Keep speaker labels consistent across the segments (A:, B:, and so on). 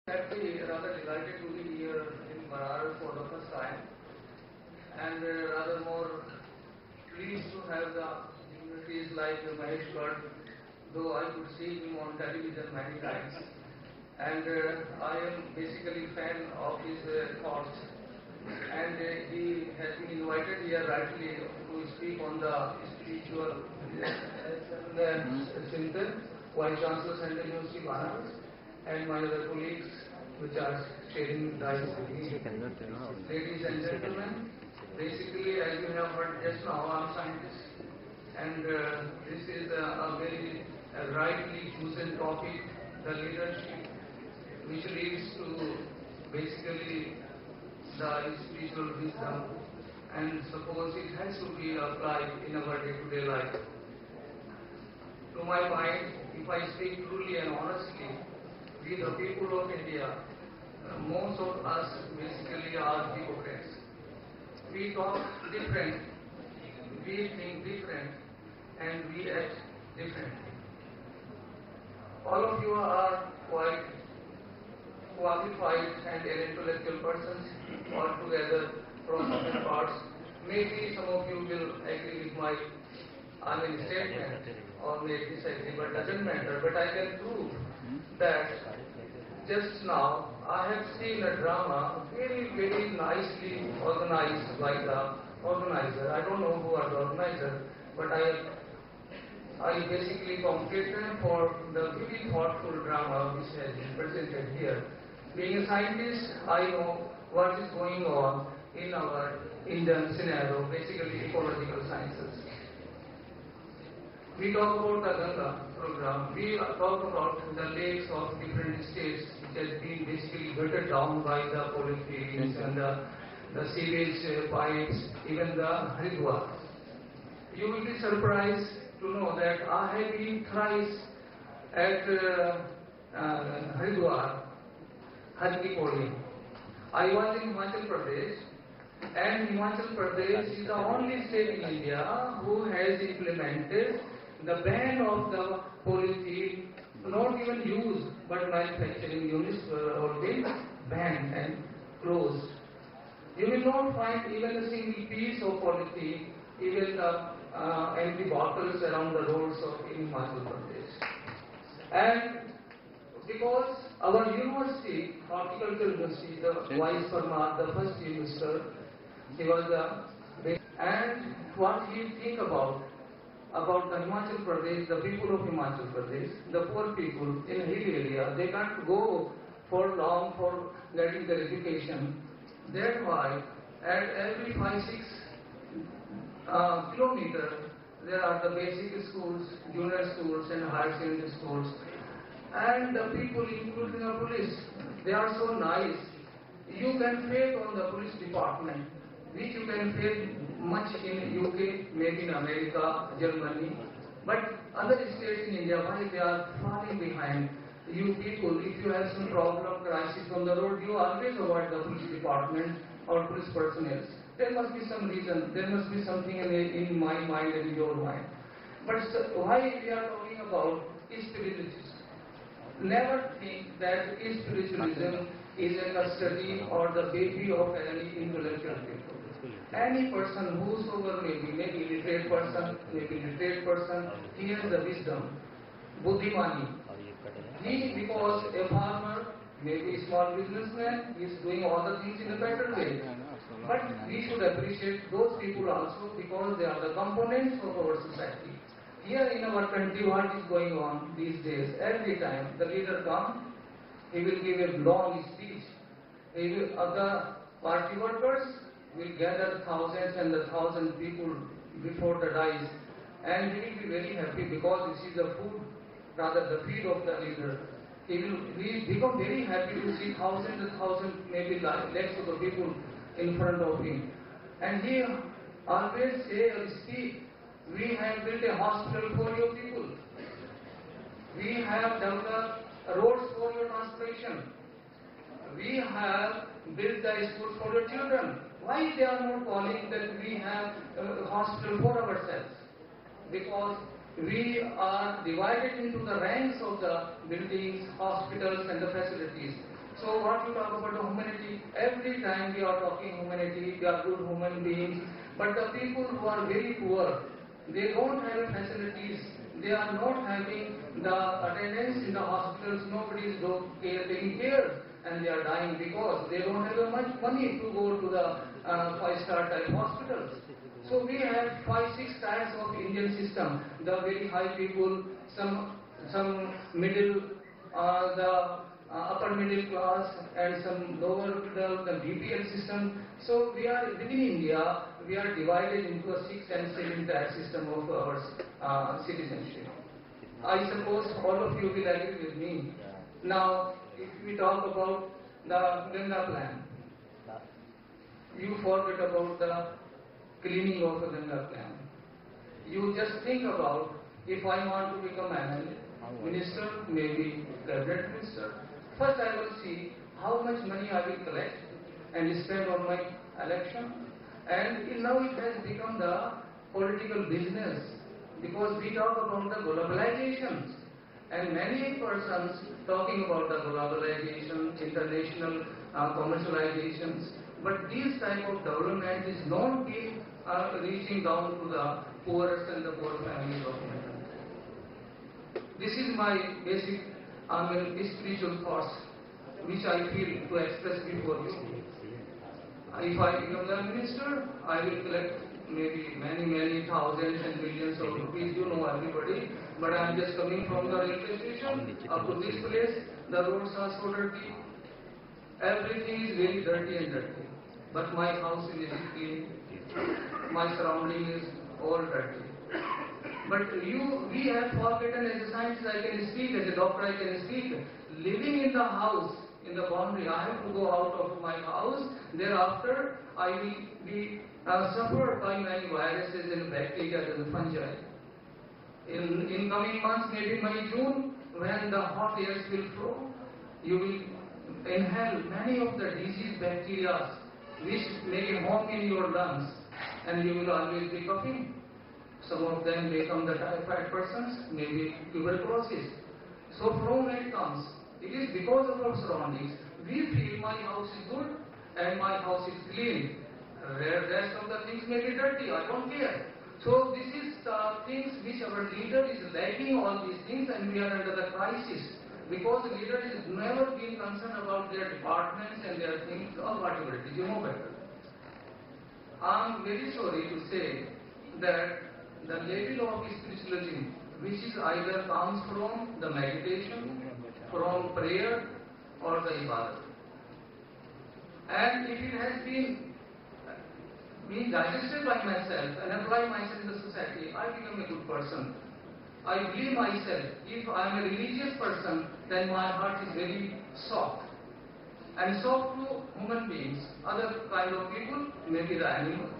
A: Happy, rather delighted to be here in Marar for the first time, and rather more pleased to have the dignitaries like Mahesh Bhatt, though I could see him on television many times, and I am basically fan of his thoughts, and he has been invited here rightly to speak on the spiritual Chintan, Vice Chancellor Central University Banaras, and my other colleagues which are sharing the with me. Ladies and gentlemen, basically as you have heard just now, I am scientist, and this is a very rightly chosen topic, the leadership, which leads to basically the spiritual wisdom, and suppose it has to be applied in our day-to-day life. To my mind, if I speak truly and honestly, we the people of India, most of us basically are hypocrites. We talk different, we think different, and we act differently. All of you are quite qualified and intellectual persons altogether from different parts. Maybe some of you will agree with my statement or may disagree, but doesn't matter. But I can prove that just now I have seen a drama very, very nicely organized by the organizer. I don't know who are the organizer, but I basically congratulate them for the very thoughtful drama which has been presented here. Being a scientist, I know what is going on in our Indian scenario, basically ecological sciences. We talk about the Ganga program. We talk about the lakes of different states which has been basically gutted down by the polythenes and the sewage pipes, even the Haridwar. You will be surprised to know that I have been thrice at Haridwar, Harki Poli. I was in Himachal Pradesh, and Himachal Pradesh is the only state in India who has implemented the ban of the polythene, not even used, but manufacturing units were already banned and closed. You will not find even a single piece of polythene, even the empty bottles around the roads of Himachal Pradesh. And because our university, Horticulture University, the Vice Parmar, the first minister, he was the, and what he think about the Himachal Pradesh, the people of Himachal Pradesh, the poor people in hill area, they can't go for long for getting their education. That's why at every 5-6 kilometers there are the basic schools, junior schools and higher secondary schools. And the people, including the police, they are so nice. You can fail on the police department, which you can fail much in UK, maybe in America, Germany, but other states in India, why they are falling behind? You people, if you have some problem, crisis on the road, you always avoid the police department or police personnel. There must be some reason, there must be something in my mind and in your mind. But why we are talking about spiritualism? Never think that spiritualism is a custody or the baby of any intellectual people. Any person, whosoever maybe literate person, he has the wisdom, buddhimani. He, because a farmer, maybe a small businessman, is doing all the things in a better way. But we should appreciate those people also because they are the components of our society. Here in our country, what is going on these days? Every time the leader comes, he will give a long speech. He will, the party workers will gather thousands and thousands people before the dais, and he will be very happy because this is the food, rather the feed of the leader. He will become very happy to see thousands and thousands, maybe lakhs of the people in front of him. And he always say or speak, we have built a hospital for your people. We have developed roads for your transportation. We have built the schools for your children. Why they are not calling that we have a hospital for ourselves? Because we are divided into the ranks of the buildings, hospitals and the facilities. So what you talk about the humanity, every time we are talking humanity, we are good human beings, but the people who are very poor, they don't have facilities, they are not having the attendance in the hospitals, nobody is taking care, and they are dying because they don't have much money to go to the 5-star type hospitals. So we have 5-6 tiers of Indian system. The very high people, some middle, the upper middle class, and some lower middle, the BPL system. So we are within India, we are divided into a 6 and 7 tier system of our citizenship. I suppose all of you will agree with me. Now, if we talk about the Ganga plan, you forget about the cleaning of the Ganga plan. You just think about, if I want to become an minister, maybe cabinet minister, first I will see how much money I will collect and spend on my election. And now it has become the political business, because we talk about the globalization. And many persons talking about the globalization, international commercializations, but this type of development is not being reaching down to the poorest and the poor families of India. This is my basic spiritual thoughts, which I feel to express before you. If I become the minister, I will collect maybe many thousands and millions of rupees. You know everybody, but I am just coming from the railway station up to this place. The roads are so dirty. Everything is very dirty and dirty. But my house is very clean. My surrounding is all dirty. But we have forgotten, as a scientist I can speak, as a doctor I can speak. Living in the house, in the boundary, I have to go out of my house. Thereafter, I will be suffered by many viruses and bacteria and fungi. In coming months, maybe May, June, when the hot airs will flow, you will inhale many of the disease bacteria which make a home in your lungs, and you will always be coughing. Some of them become the typhoid persons, maybe tuberculosis. So from where it comes? It is because of our surroundings. We feel my house is good and my house is clean. The rest of the things may be dirty, I don't care. So this is the things which our leader is lacking, all these things, and we are under the crisis. Because the leader is never been concerned about their departments and their things or whatever it is, you know better. I am very sorry to say that the level of spiritualism, which is either comes from the meditation, from prayer, or the ibadah. And if it has been digested by myself and applied myself in the society, I become a good person. I believe myself. If I am a religious person, then my heart is very soft. And soft to human beings, other kind of people, maybe the animals.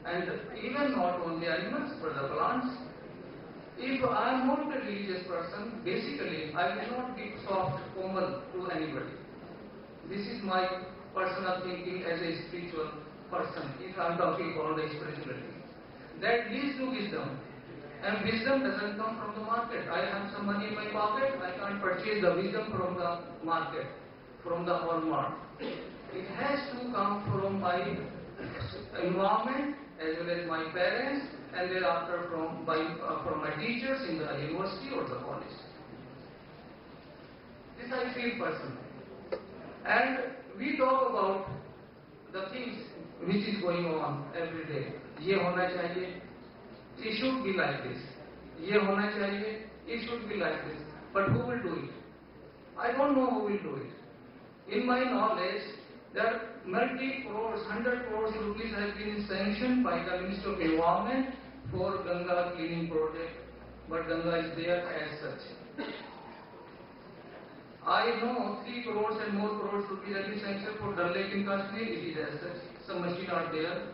A: And even not only animals, but the plants. If I am not a religious person, basically I will not be soft, komal to anybody. This is my personal thinking as a spiritual person, if I am talking about the spirituality. That leads to wisdom. And wisdom doesn't come from the market. I have some money in my pocket, I can't purchase the wisdom from the market, from the Walmart. It has to come from my environment, as well as my parents, and thereafter from my teachers in the university or the college. This I feel personally. And we talk about the things which is going on every day. Ye hona chahiye, it should be like this. Ye hona chahiye, it should be like this. But who will do it? I don't know who will do it. In my knowledge, there multi-crores, 100 crores rupees have been sanctioned by the Ministry of Environment for Ganga cleaning project, but Ganga is there as such. I know 3 crores and more crores rupees have been sanctioned for Dal Lake in Kashmir, it is as such. Some machines are there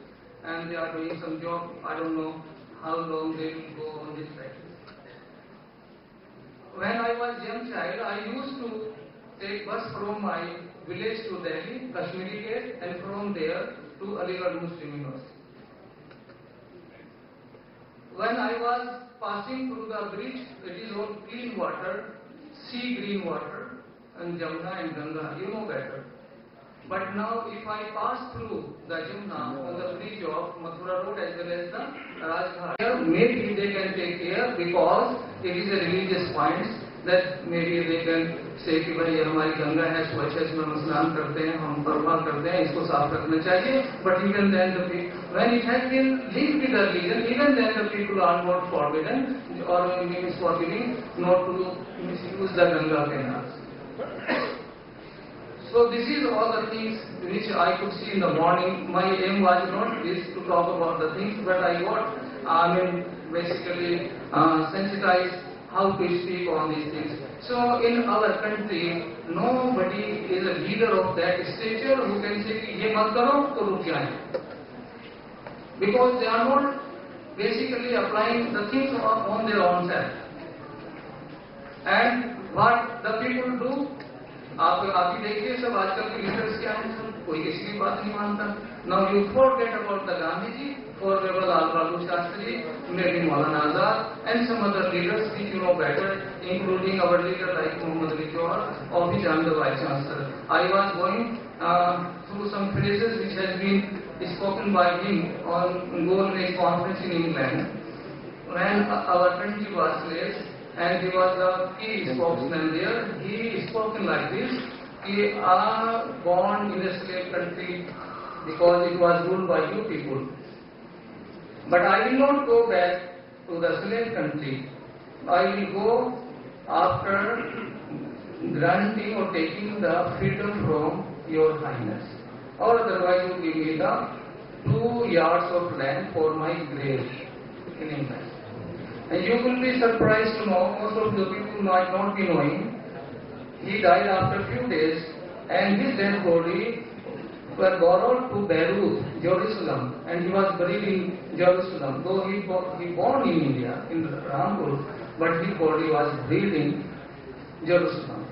A: and they are doing some job. I don't know how long they will go on this practice. When I was young child, I used to take bus from my village to Delhi, Kashmiri Gate, and from there to Aligarh Muslim University. When I was passing through the bridge, it is on clean water, sea green water, Jamuna and Ganga, you know better. But now if I pass through the Jamuna on the bridge of Mathura Road as well as the Rajghat, maybe they can take care because it is a religious point that maybe they can say कि भाई हमारी गंगा है, स्वच्छ है, इसमें हम स्नान करते हैं, हम परवाह करते हैं, इसको साफ रखना चाहिए. But even then the people, when it has been linked with the religion, even then the people are not forbidden or means forbidding not to misuse the Ganga canals. So this is all the things which I could see in the morning. My aim was not this to talk about the things, but I got, basically sensitized how to speak on these things. So in our country, nobody is a leader of that stature who can say कि ये मत करो तो रुक जाएं, because they are not basically applying the things on their own self. And what the people do, आप ही देखिए सब आजकल के लीडर्स क्या हैं, सब कोई किसी की बात नहीं मानता. Now you forget about the Gandhi ji, forget about Lal Bahadur Shastri, maybe Maulana Azad and some other leaders which you know better, including our leader like Muhammad Ali Jawhar or which I am the Vice Chancellor. I was going through some phrases which has been spoken by him on Goldsmith conference in England when our country was slaves. And he was the key spokesman there. He spoken like this: "We are born in a slave country because it was ruled by you people. But I will not go back to the slave country. I will go after granting or taking the freedom from your highness. Or otherwise you give me the 2 yards of land for my grave in England." And you will be surprised to know, most of the people might not be knowing, he died after a few days and his dead body were borrowed to Beirut, Jerusalem, and he was buried in Jerusalem. Though he born in India, in Rampur, but his body was buried in Jerusalem.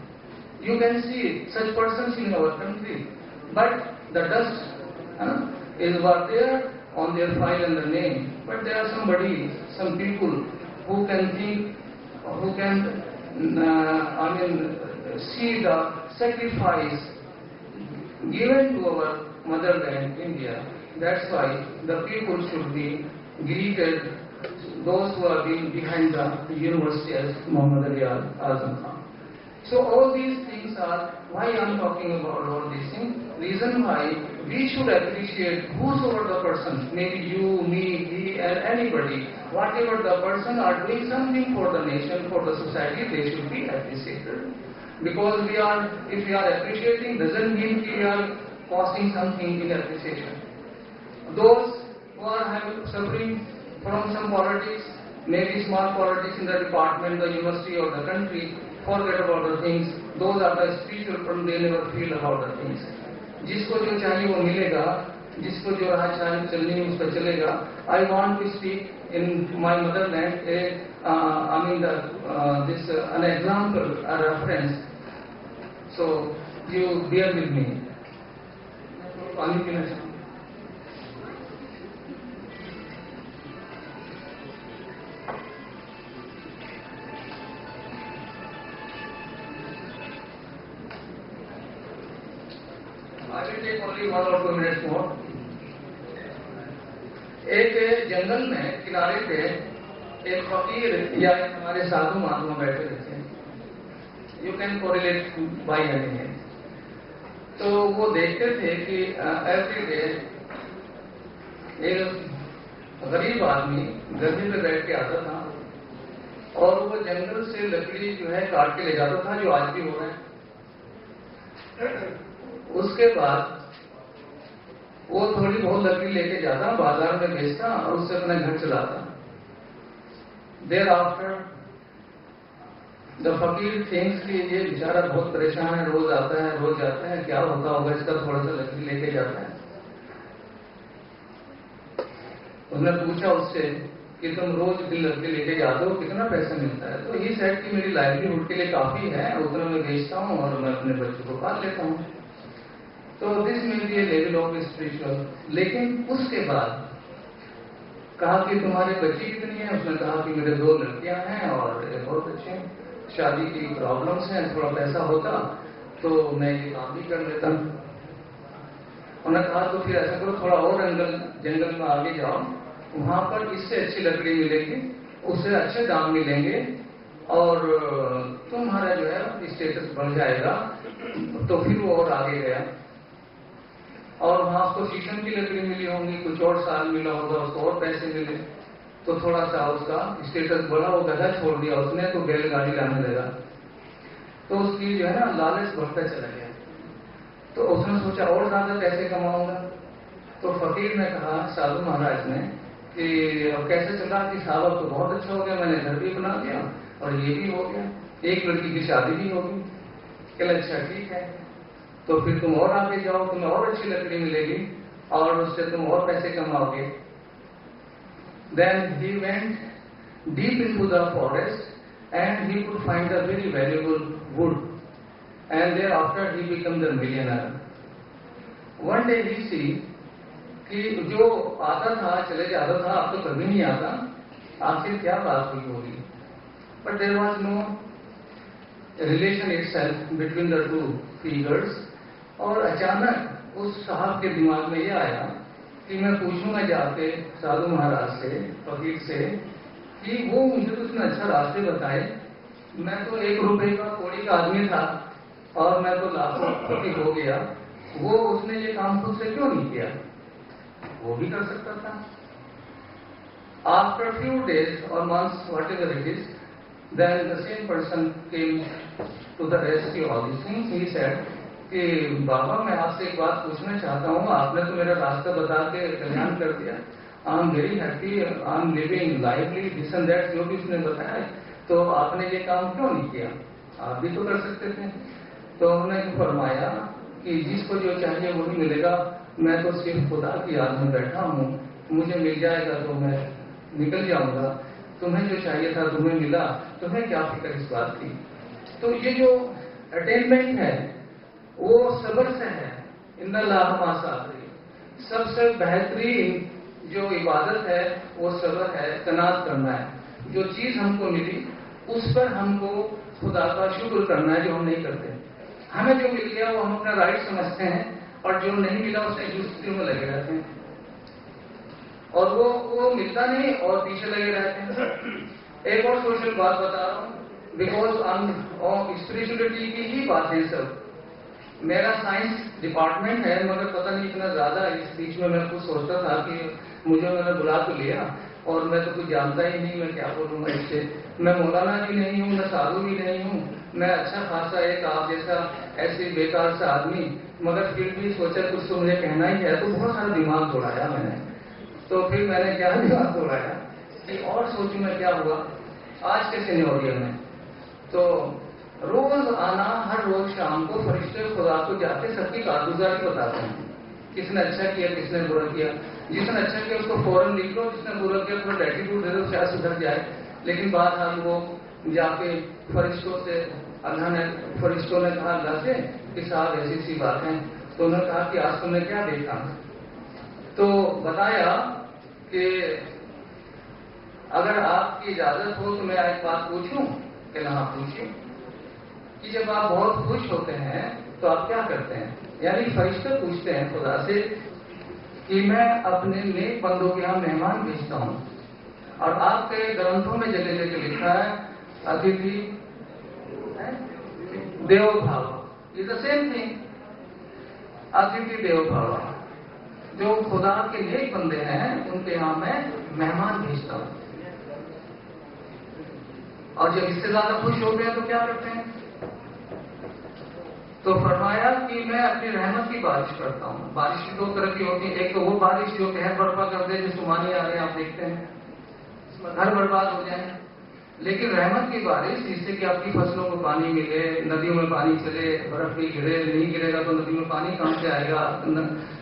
A: You can see such persons in our country, but the dust is what there on their file and the name. But there are some people who can think, who can, see the sacrifice given to our motherland, India. That's why the people should be greeted, those who are being behind the university as Muhammad Ali Azam Khan. So all these things are why I am talking about all these things. Reason why we should appreciate whosoever the person, maybe you, me, he, and anybody, whatever the person are doing something for the nation, for the society, they should be appreciated. Because if we are appreciating, doesn't mean we are costing something in appreciation. Those who are suffering from some politics, maybe small politics in the department, the university or the country, forget about the things. Those are the spiritual from they never feel about the things. जिसको जो चाहिए वो मिलेगा, जिसको जो राह चलनी है उसका चलेगा. I want to speak in my motherland, an example, a reference. So you bear with me. पानी पीना चाहिए. I will take only 1 or 2 minutes more. एक जंगल में किनारे पे एक फकीर या हमारे साधु महात्मा बैठे रहते हैं. You can correlate by any name. तो वो देखते थे कि every day एक गरीब आदमी गर्मी पे बैठ के आता था और वो जंगल से लकड़ी जो है काट के ले जाता था, जो आज भी हो रहा है. उसके बाद वो थोड़ी बहुत लकड़ी लेके जाता, बाजार में बेचता और उससे अपना घर चलाता. देर आफ्टर द फकीर थिंक्स कि ये बेचारा बहुत परेशान है, रोज आता है रोज जाता है, क्या होता होगा इसका, थोड़ा सा लकड़ी लेके जाता है. उसने पूछा उससे कि तुम रोज दिन लकड़ी लेके जाते हो, कितना पैसा मिलता है? तो ये सेट कि मेरी लाइवलीहुड के लिए काफी है, उतना मैं बेचता हूँ और मैं अपने बच्चों को पाल लेता हूँ. तो दिस में भी लेवल ऑफ स्पिरिचुअल. लेकिन उसके बाद कहा कि तुम्हारे बच्चे कितनी है? उसने कहा कि मेरे 2 लड़कियां हैं और बहुत अच्छे, शादी की प्रॉब्लम्स हैं, थोड़ा पैसा होता تو میں یہ کام بھی کر لیتا ہوں. انہوں نے کہا تو پھر ایسا کرو تھوڑا اور جنگل میں آگے جاؤ, وہاں پر اس سے اچھی لکڑی ملے گی, اس سے اچھے دام ملیں گے اور تمہارا جو ہے اسٹیٹس بڑھ جائے گا. تو پھر وہ اور آگے گیا اور وہاں اس کو شیشم کی لکڑی ملی ہوں گی, کچھ اور سال ملا ہوگا, اس کو اور پیسے ملے تو تھوڑا سا اس کا اسٹیٹس بڑھا, وہ گدھا چھوڑ دیا اس نے تو بیل گاڑی لانے لگا. تو اس کی جو ہے نا لالچ بڑھتا چلا گیا. تو اس نے سوچا اور زیادہ پیسے کماؤں گا. تو فقیر نے کہا سادھو مہاراج نے کہ اب کیسے چلا کہ صاحب اب تو بہت اچھا ہو گیا, میں نے گھر بھی بنا دیا اور یہ بھی ہو گیا, ایک لڑکی کی شادی بھی ہوگی. کہ اچھا ٹھیک ہے, تو پھر تم اور آگے جاؤ, تمہیں اور اچھی لکڑی ملے گی اور اس سے تم اور پیسے کماؤ گے. Then he went deep into the forest and he could find a very valuable wood, and thereafter he became the millionaire. One day he see کہ جو آتا تھا چلے جاتا تھا, اب تو کبھی نہیں آتا, آخر کیا بات ہوئی ہوگی. But there was no relation itself between the two figures. اور اچانک اس صاحب کے دماغ میں یہ آیا کہ میں پوچھوں گا جا کے سادھو مہاراج سے, فقیر سے, کہ وہ مجھے تو اس نے اچھا راستے بتائے. میں تو 1 روپے کا کوڑی کا آدمی تھا اور میں تو لاکھوں فقیر ہو گیا, وہ اس نے یہ کام خود سے کیوں نہیں کیا, وہ بھی کر سکتا تھا. After few days or months, whatever it is, then the same person came to the rescue of these things. He said کہ بابا میں آپ سے ایک بات پوچھنا چاہتا ہوں, آپ نے تو میرا راستہ بتا کے کلیان کر دیا, I am very happy, I am living لائفلی دس اینڈ دیٹ, جو بھی اس نے بتایا, تو آپ نے یہ کام کیوں نہیں کیا, آپ بھی تو کر سکتے تھے. تو انہوں نے فرمایا کہ جس کو جو چاہیے وہی ملے گا, میں تو صرف خدا کی یاد میں بیٹھا ہوں, مجھے مل جائے گا تو میں نکل جاؤں گا, تمہیں جو چاہیے تھا تمہیں ملا, تمہیں کیا فکر اس بات کی. تو یہ جو اٹینمنٹ ہے وہ صبر سے ہے. ان اللہ مع الصابرین, سب سے بہترین جو عبادت ہے وہ صبر ہے, قناعت کرنا ہے. جو چیز ہم کو ملی اس پر ہم کو خدا کا شکر کرنا ہے, جو ہم نہیں کرتے. ہمیں جو مل گیا وہ ہم اپنا رائٹ سمجھتے ہیں, اور جو نہیں ملا اس میں دوسریوں میں لگے رہتے ہیں, اور وہ ملتا نہیں اور پیچھے لگے رہتے ہیں. ایک اور سوشل بات بتا رہا ہوں, بیکاز اسپرچولیٹی کی ہی باتیں سب. میرا سائنس ڈپارٹمنٹ ہے, مگر پتہ نہیں اتنا زیادہ اس بیچ میں کچھ سوچتا تھا کہ مجھے انہوں نے بلا تو لیا اور میں تو کچھ جانتا ہی نہیں, میں کیا بولوں گا اس سے. میں مولانا بھی نہیں ہوں, میں سادھو بھی نہیں ہوں, میں اچھا خاصا ایک آپ جیسا ایسے بیکار سا آدمی, مگر پھر بھی سوچا کچھ تو مجھے کہنا ہی ہے, تو بہت سارا دماغ دوڑایا میں نے. تو پھر میں نے کیا دماغ دوڑایا کہ اور سوچوں میں کیا ہوا آج کے سینیوریا میں. تو روز آنا, ہر روز شام کو فرشتے خدا کو جاتے سب کی کارگزاری بتاتے ہیں, کس نے اچھا کیا کس نے برا کیا. جس نے اچھا کیا اس کو فوراً لکھ لو, جس نے برا کیا تھوڑا ایٹیٹیوڈ دے دو, شاید سدھر جائے. لیکن بہرحال وہ جا کے فرشتوں سے, فرشتوں نے کہا اللہ سے کہ صاحب ایسی سی بات ہے. تو انہوں نے کہا کہ آج تم نے کیا دیکھا, تو بتایا کہ اگر آپ کی اجازت ہو تو میں ایک بات پوچھوں. کہ ہاں پوچھیں. کہ جب آپ بہت خوش ہوتے ہیں تو آپ کیا کرتے ہیں, یعنی فرشتے پوچھتے ہیں خدا سے کہ میں اپنے نیک بندوں کے یہاں مہمان بھیجتا ہوں, اور آپ کے گرنتھوں میں جگہ جگہ لکھا ہے اتیتھی دیو بھاوا, یہ دا سیم تھنگ. اتیتھی دیو بھاوا, جو خدا کے نیک بندے ہیں ان کے یہاں میں مہمان بھیجتا ہوں. اور جب اس سے زیادہ خوش ہوتے ہیں تو کیا کرتے ہیں, تو فرمایا کہ میں اپنی رحمت کی بارش کرتا ہوں. بارش کی 2 طرح کی ہوتی ہے, ایک تو وہ بارش جو قہر برپا کر دے, جو سمانے آ رہے ہیں آپ دیکھتے ہیں, گھر برباد ہو جائیں. لیکن رحمت کی بارش جس سے کہ آپ کی فصلوں کو پانی ملے, ندیوں میں پانی چلے, برف بھی گرے, نہیں گرے گا تو ندی میں پانی کہاں سے آئے گا,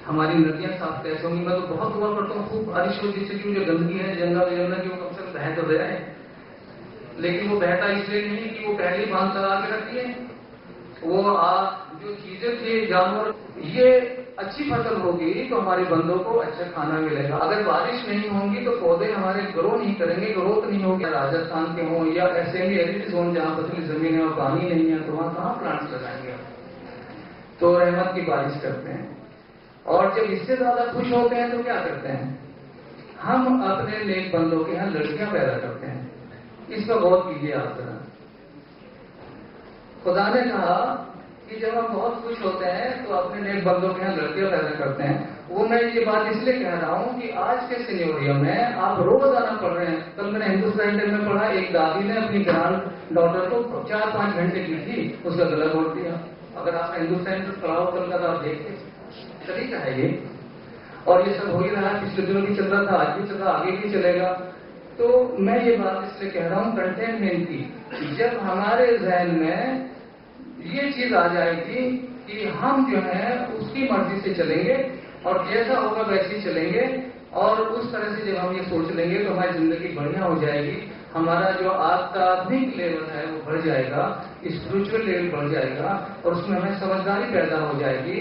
A: ہماری ندیاں صاف کیسے ہوں گی. میں تو بہت دعا کرتا ہوں خوب بارش ہو, جس سے کہ جو گندگی ہے جنگل کی وہ کم سے کم بہہ تو رہا ہے. لیکن وہ بہتا اس لیے نہیں کہ وہ پہلے ہی باندھ چلا کے رکھتی ہے, وہ جو چیزیں تھی جانور, یہ اچھی فصل ہوگی تو ہمارے بندوں کو اچھا کھانا ملے گا. اگر بارش نہیں ہوگی تو پودے ہمارے گرو نہیں کریں گے, گروتھ نہیں ہوگی. راجستھان کے ہوں یا ایسے بھی ایریز ہوں جہاں پتلی زمین ہے اور پانی نہیں ہے, تو وہاں کہاں پلانٹس لگائیں گے. تو رحمت کی بارش کرتے ہیں، اور جب اس سے زیادہ خوش ہوتے ہیں تو کیا کرتے ہیں؟ ہم اپنے نیک بندوں کے یہاں لڑکیاں پیدا کرتے ہیں. اس پر غور کیجیے آپ ذرا. خدا نے کہا کہ جب ہم بہت خوش ہوتے ہیں تو اپنے نیک بندوں کے یہاں لڑکیاں پیدا کرتے ہیں. وہ میں یہ بات اس لیے کہہ رہا ہوں کہ آج کے سینیوریو میں آپ روزانہ پڑھ رہے ہیں. کل میں نے ہندوستان ٹائم میں پڑھا، ایک دادی نے اپنی گرانڈ ڈاٹر کو 4-5 گھنٹے کی تھی، اس کا گلا گھونٹ دیا. اگر آپ نے ہندوستان سے پڑھا ہو کل کا تو آپ دیکھیں طریقہ ہے یہ. اور یہ سب ہو ہی رہا ہے، پچھلے دنوں بھی چل رہا تھا، آج بھی چل رہا، آگے بھی چلے گا. تو میں یہ بات اس لیے کہہ رہا ہوں کنٹینمنٹ کی. جب ہمارے ذہن میں یہ چیز آ جائے گی کہ ہم جو ہے اس کی مرضی سے چلیں گے اور جیسا ہوگا ویسے ہی چلیں گے، اور اس طرح سے جب ہم یہ سوچ لیں گے تو ہماری زندگی بڑھیا ہو جائے گی. ہمارا جو آدھنک لیول ہے وہ بڑھ جائے گا، اسپرچل لیول بڑھ جائے گا، اور اس میں ہمیں سمجھداری پیدا ہو جائے گی،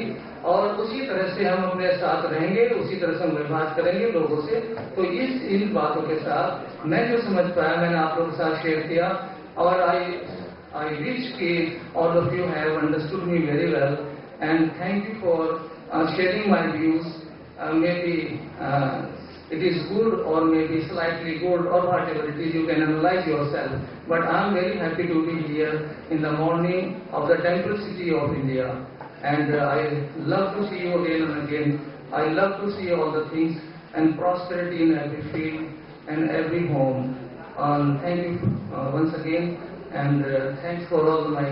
A: اور اسی طرح سے ہم اپنے ساتھ رہیں گے، اسی طرح سے ہم ویوہار کریں گے لوگوں سے. تو ان باتوں کے ساتھ میں جو سمجھ پایا میں نے آپ لوگوں کے ساتھ شیئر کیا. اور I wish that all of you have understood me very well, and thank you for sharing my views. Maybe it is good or maybe slightly good or whatever it is, you can analyze yourself. But I am very happy to be here in the morning of the temple city of India, and I love to see you again and again. I love to see all the things and prosperity in every field and every home. Thank you once again, and thanks for all my